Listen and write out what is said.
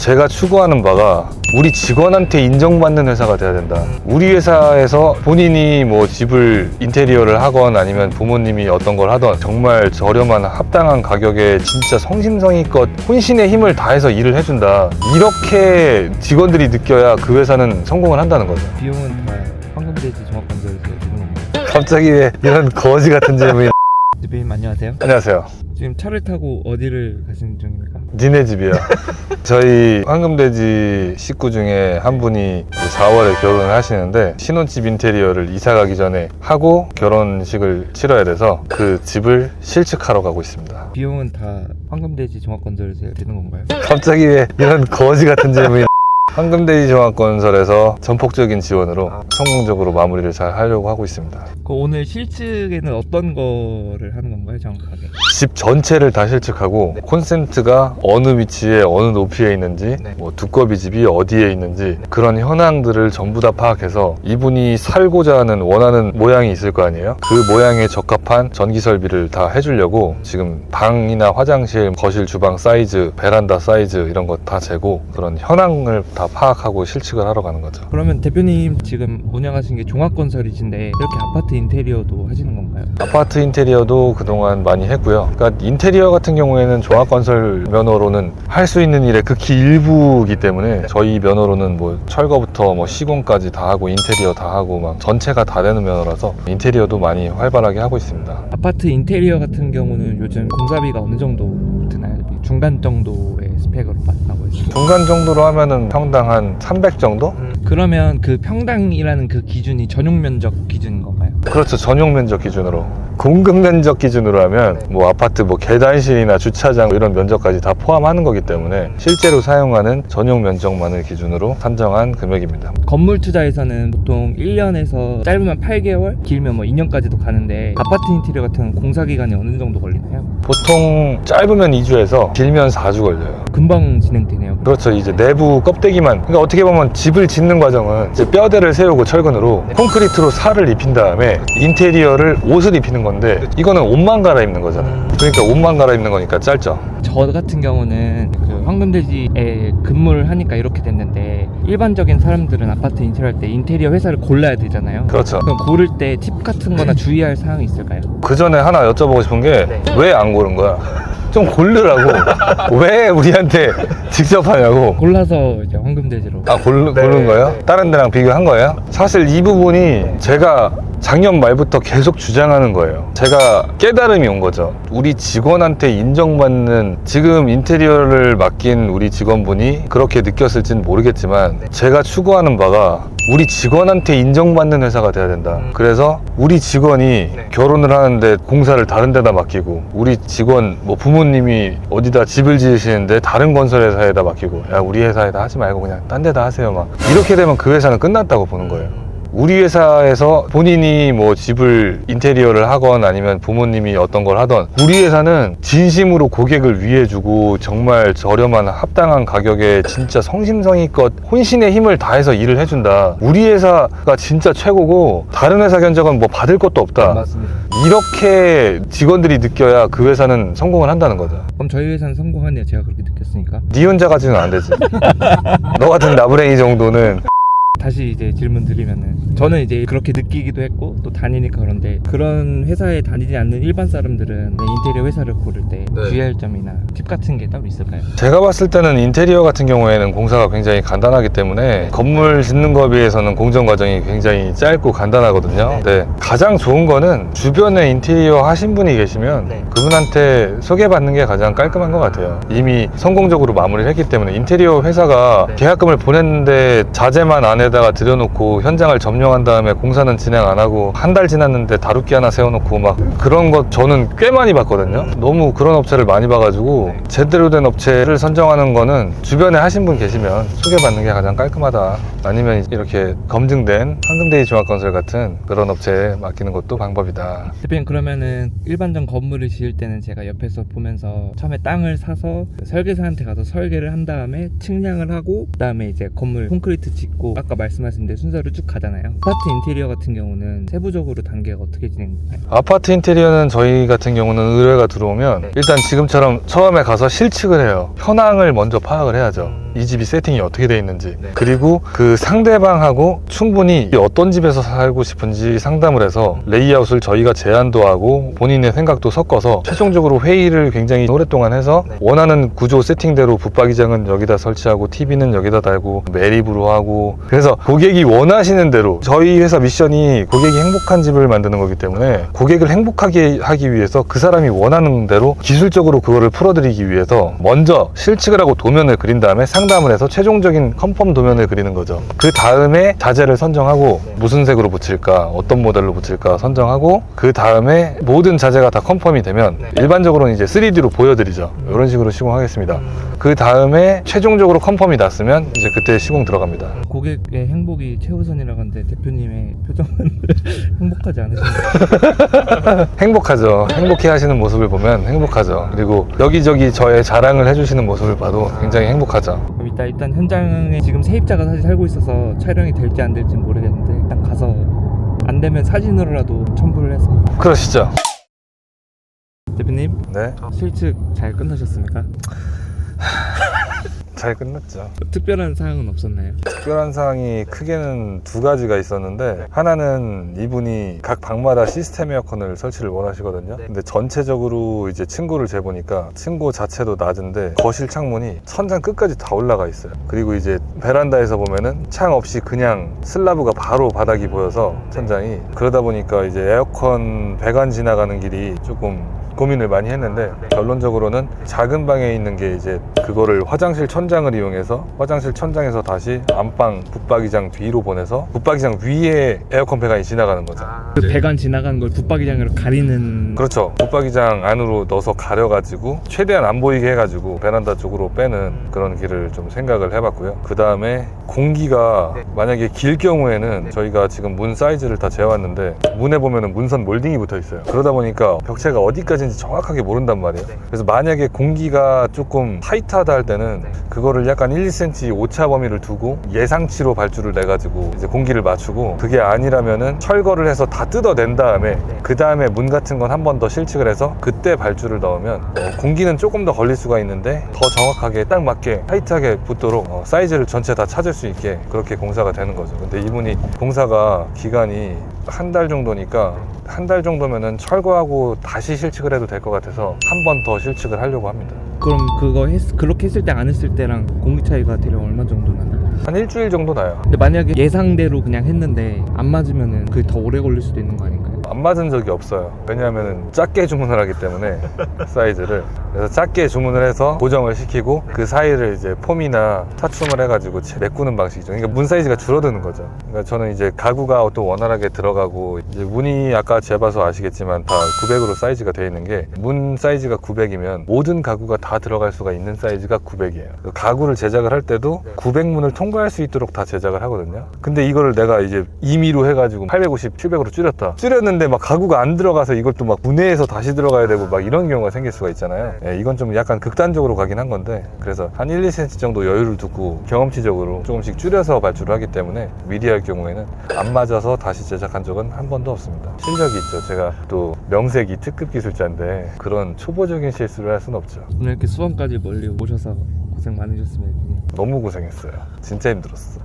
제가 추구하는 바가 우리 직원한테 인정받는 회사가 돼야 된다. 우리 회사에서 본인이 뭐 집을 인테리어를 하건 아니면 부모님이 어떤 걸 하던 정말 저렴한 합당한 가격에 진짜 성심성의껏 혼신의 힘을 다해서 일을 해준다. 이렇게 직원들이 느껴야 그 회사는 성공을 한다는 거죠. 비용은 다 황금돼지 종합건설에서 주는 건가요? 갑자기 왜 이런 거지 같은 질문이. 대표님 안녕하세요. 안녕하세요. 지금 차를 타고 어디를 가시는 중입니까? 니네 집이야. 저희 황금돼지 식구 중에 한 분이 4월에 결혼을 하시는데 신혼집 인테리어를 이사 가기 전에 하고 결혼식을 치러야 돼서 그 집을 실측하러 가고 있습니다. 비용은 다 황금돼지 종합건설에서 되는 건가요? 갑자기 왜 이런 거지 같은 질문이. 황금돼지 종합건설에서 전폭적인 지원으로 성공적으로 마무리를 잘 하려고 하고 있습니다. 그 오늘 실측에는 어떤 거를 하는 건가요, 정확하게? 집 전체를 다 실측하고 콘센트가 어느 위치에 어느 높이에 있는지 뭐 두꺼비 집이 어디에 있는지 그런 현황들을 전부 다 파악해서 이분이 살고자 하는 원하는 모양이 있을 거 아니에요. 그 모양에 적합한 전기 설비를 다 해주려고 지금 방이나 화장실, 거실, 주방 사이즈, 베란다 사이즈 이런 거 다 재고 그런 현황을 다 파악하고 실측을 하러 가는 거죠. 그러면 대표님 지금 운영하신 게 종합건설이신데 이렇게 아파트 인테리어도 하시는 건가요? 아파트 인테리어도 그동안 많이 했고요. 그러니까 인테리어 같은 경우에는 종합건설 면허로는 할 수 있는 일의 극히 일부이기 때문에 저희 면허로는 뭐 철거부터 뭐 시공까지 다 하고 인테리어 다 하고 막 전체가 다 되는 면허라서 인테리어도 많이 활발하게 하고 있습니다. 아파트 인테리어 같은 경우는 요즘 공사비가 어느 정도 드나요? 중간 정도의 스펙으로 받다고 했어요. 중간 정도로 하면은 평당 한 300 정도? 그러면 그 평당이라는 그 기준이 전용 면적 기준인 건가요? 그렇죠. 전용 면적 기준으로. 공급 면적 기준으로 하면 뭐 아파트 뭐 계단실이나 주차장 이런 면적까지 다 포함하는 거기 때문에 실제로 사용하는 전용 면적만을 기준으로 산정한 금액입니다. 건물 투자에서는 보통 1년에서 짧으면 8개월, 길면 뭐 2년까지도 가는데 아파트 인테리어 같은 공사 기간이 어느 정도 걸리나요? 보통 짧으면 2주에서 길면 4주 걸려요. 금방 진행되네요. 그렇죠. 이제 내부 껍데기만, 그러니까 어떻게 보면 집을 짓는 과정은 이제 뼈대를 세우고 철근으로 콘크리트로 살을 입힌 다음에 인테리어를 옷을 입히는 건데 이거는 옷만 갈아입는 거잖아요. 그러니까 옷만 갈아입는 거니까 짧죠. 저 같은 경우는 그 황금돼지에 근무를 하니까 이렇게 됐는데 일반적인 사람들은 아파트 인테리어 할 때 인테리어 회사를 골라야 되잖아요. 그렇죠. 그럼 고를 때 팁 같은 거나 주의할 사항이 있을까요? 그 전에 하나 여쭤보고 싶은 게 왜 안 고른 거야? 좀 고르라고. 왜 우리한테 직접 하냐고. 골라서 이제 황금돼지로. 고른 거예요? 다른 데랑 비교한 거예요? 사실 이 부분이 제가 작년 말부터 계속 주장하는 거예요. 제가 깨달음이 온 거죠. 우리 직원한테 인정받는, 지금 인테리어를 맡긴 우리 직원분이 그렇게 느꼈을지는 모르겠지만 제가 추구하는 바가 우리 직원한테 인정받는 회사가 돼야 된다. 그래서 우리 직원이 결혼을 하는데 공사를 다른 데다 맡기고, 우리 직원 뭐 부모님이 어디다 집을 지으시는데 다른 건설회사에다 맡기고, 야 우리 회사에다 하지 말고 그냥 딴 데다 하세요 막 이렇게 되면 그 회사는 끝났다고 보는 거예요. 우리 회사에서 본인이 뭐 집을 인테리어를 하건 아니면 부모님이 어떤 걸 하던 우리 회사는 진심으로 고객을 위해주고 정말 저렴한 합당한 가격에 진짜 성심성의껏 혼신의 힘을 다해서 일을 해준다. 우리 회사가 진짜 최고고 다른 회사 견적은 뭐 받을 것도 없다. 맞습니다. 이렇게 직원들이 느껴야 그 회사는 성공을 한다는 거죠. 그럼 저희 회사는 성공하네요. 제가 그렇게 느꼈으니까. 네 혼자 가지는 안 되지. 너 같은 나부랭이 정도는. 다시 이제 질문 드리면은 저는 이제 그렇게 느끼기도 했고 또 다니니까 그런데 그런 회사에 다니지 않는 일반 사람들은 인테리어 회사를 고를 때 주의할 점이나 팁 같은 게 따로 있을까요? 제가 봤을 때는 인테리어 같은 경우에는 공사가 굉장히 간단하기 때문에 건물 짓는 거에 비해서는 공정 과정이 굉장히 짧고 간단하거든요. 근데 가장 좋은 거는 주변에 인테리어 하신 분이 계시면 그분한테 소개받는 게 가장 깔끔한 것 같아요. 이미 성공적으로 마무리를 했기 때문에. 인테리어 회사가 계약금을 보냈는데 자재만 안에다가 들여놓고 현장을 점령한 다음에 공사는 진행 안 하고 한 달 지났는데 다루기 하나 세워놓고 막 그런 것 저는 꽤 많이 봤거든요. 너무 그런 업체를 많이 봐가지고 제대로 된 업체를 선정하는 거는 주변에 하신 분 계시면 소개받는 게 가장 깔끔하다. 아니면 이렇게 검증된 황금돼지 종합건설 같은 그런 업체에 맡기는 것도 방법이다. 대표님 그러면은 일반적 건물을 지을 때는 제가 옆에서 보면서 처음에 땅을 사서 설계사한테 가서 설계를 한 다음에 측량을 하고 그 다음에 이제 건물 콘크리트 짓고 아까 말씀하신 데 순서를 쭉 가잖아요. 아파트 인테리어 같은 경우는 세부적으로 단계가 어떻게 진행돼요? 아파트 인테리어는 저희 같은 경우는 의뢰가 들어오면 일단 지금처럼 처음에 가서 실측을 해요. 현황을 먼저 파악을 해야죠. 이 집이 세팅이 어떻게 돼 있는지, 그리고 그 상대방하고 충분히 어떤 집에서 살고 싶은지 상담을 해서 레이아웃을 저희가 제안도 하고 본인의 생각도 섞어서 최종적으로 회의를 굉장히 오랫동안 해서 원하는 구조 세팅대로 붙박이장은 여기다 설치하고 TV는 여기다 달고 매립으로 하고, 그래서 고객이 원하시는 대로, 저희 회사 미션이 고객이 행복한 집을 만드는 거기 때문에 고객을 행복하게 하기 위해서 그 사람이 원하는 대로 기술적으로 그거를 풀어드리기 위해서 먼저 실측을 하고 도면을 그린 다음에 상담을 해서 최종적인 컨펌 도면을 그리는 거죠. 그 다음에 자재를 선정하고 무슨 색으로 붙일까, 어떤 모델로 붙일까 선정하고, 그 다음에 모든 자재가 다 컨펌이 되면 일반적으로는 이제 3D로 보여드리죠. 이런 식으로 시공하겠습니다. 그 다음에 최종적으로 컨펌이 났으면 이제 그때 시공 들어갑니다. 고객의 행복이 최우선이라고 하는데 대표님의 표정은 행복하지 않으신가요? 행복하죠. 행복해 하시는 모습을 보면 행복하죠. 그리고 여기저기 저의 자랑을 해주시는 모습을 봐도 굉장히 행복하죠. 그럼 일단 현장에 지금 세입자가 사실 살고 있어서 촬영이 될지 안 될지 모르겠는데 일단 가서 안 되면 사진으로라도 첨부를 해서. 그러시죠. 대표님, 네, 실측 잘 끝나셨습니까? 잘 끝났죠. 특별한 사항은 없었나요? 특별한 사항이 크게는 두 가지가 있었는데, 하나는 이분이 각 방마다 시스템 에어컨을 설치를 원하시거든요. 근데 전체적으로 이제 층고를 재보니까 층고 자체도 낮은데 거실 창문이 천장 끝까지 다 올라가 있어요. 그리고 이제 베란다에서 보면은 창 없이 그냥 슬라브가 바로 바닥이 보여서 천장이, 그러다 보니까 이제 에어컨 배관 지나가는 길이 조금 고민을 많이 했는데, 결론적으로는 작은 방에 있는 게 이제 그거를 화장실 천장을 이용해서 화장실 천장에서 다시 안방 붙박이장 뒤로 보내서 붙박이장 위에 에어컨 배관이 지나가는 거죠. 그 배관 지나가는 걸 붙박이장으로 가리는. 그렇죠. 붙박이장 안으로 넣어서 가려가지고 최대한 안 보이게 해가지고 베란다 쪽으로 빼는 그런 길을 좀 생각을 해봤고요. 그 다음에 공기가 만약에 길 경우에는 저희가 지금 문 사이즈를 다 재왔는데 문에 보면은 문선 몰딩이 붙어 있어요. 그러다 보니까 벽체가 어디까지인지 정확하게 모른단 말이에요. 그래서 만약에 공기가 조금 타이트하다 할 때는 그거를 약간 1, 2cm 오차 범위를 두고 예상치로 발주를 내가지고 이제 공기를 맞추고, 그게 아니라면은 철거를 해서 다 뜯어낸 다음에 그 다음에 문 같은 건 한 번 더 실측을 해서 그때 발주를 넣으면 공기는 조금 더 걸릴 수가 있는데 더 정확하게 딱 맞게 타이트하게 붙도록 사이즈를 전체 다 찾을 수 있게 그렇게 공사가 되는 거죠. 근데 이분이 공사가 기간이 한 달 정도니까, 한 달 정도면은 철거하고 다시 실측을 해도 될 것 같아서 한 번 더 실측을 하려고 합니다. 그럼 그렇게 했을 때 안 했을 때랑 공기 차이가 대략 얼마 정도 나나요? 한 일주일 정도 나요. 근데 만약에 예상대로 그냥 했는데 안 맞으면은 그게 더 오래 걸릴 수도 있는 거 아닌가요? 안 맞은 적이 없어요. 왜냐하면 작게 주문을 하기 때문에 사이즈를, 그래서 작게 주문을 해서 고정을 시키고 그 사이를 이제 폼이나 타춤을 해가지고 메꾸는 방식이죠. 그러니까 문 사이즈가 줄어드는 거죠. 그러니까 저는 이제 가구가 또 원활하게 들어가고, 이제 문이 아까 재봐서 아시겠지만 다 900으로 사이즈가 되어 있는 게, 문 사이즈가 900이면 모든 가구가 다 들어갈 수가 있는 사이즈가 900이에요. 가구를 제작을 할 때도 900문을 통과할 수 있도록 다 제작을 하거든요. 근데 이거를 내가 이제 임의로 해가지고 850, 700으로 줄였는데 막 가구가 안 들어가서 이걸 또 막 분해해서 다시 들어가야 되고 막 이런 경우가 생길 수가 있잖아요. 예, 이건 좀 약간 극단적으로 가긴 한 건데, 그래서 한 1, 2cm 정도 여유를 두고 경험치적으로 조금씩 줄여서 발주를 하기 때문에 미리 할 경우에는 안 맞아서 다시 제작한 적은 한 번도 없습니다. 실력이 있죠. 제가 또 명색이 특급 기술자인데 그런 초보적인 실수를 할 수는 없죠. 오늘 이렇게 수원까지 멀리 오셔서 고생 많으셨습니다. 너무 고생했어요. 진짜 힘들었어.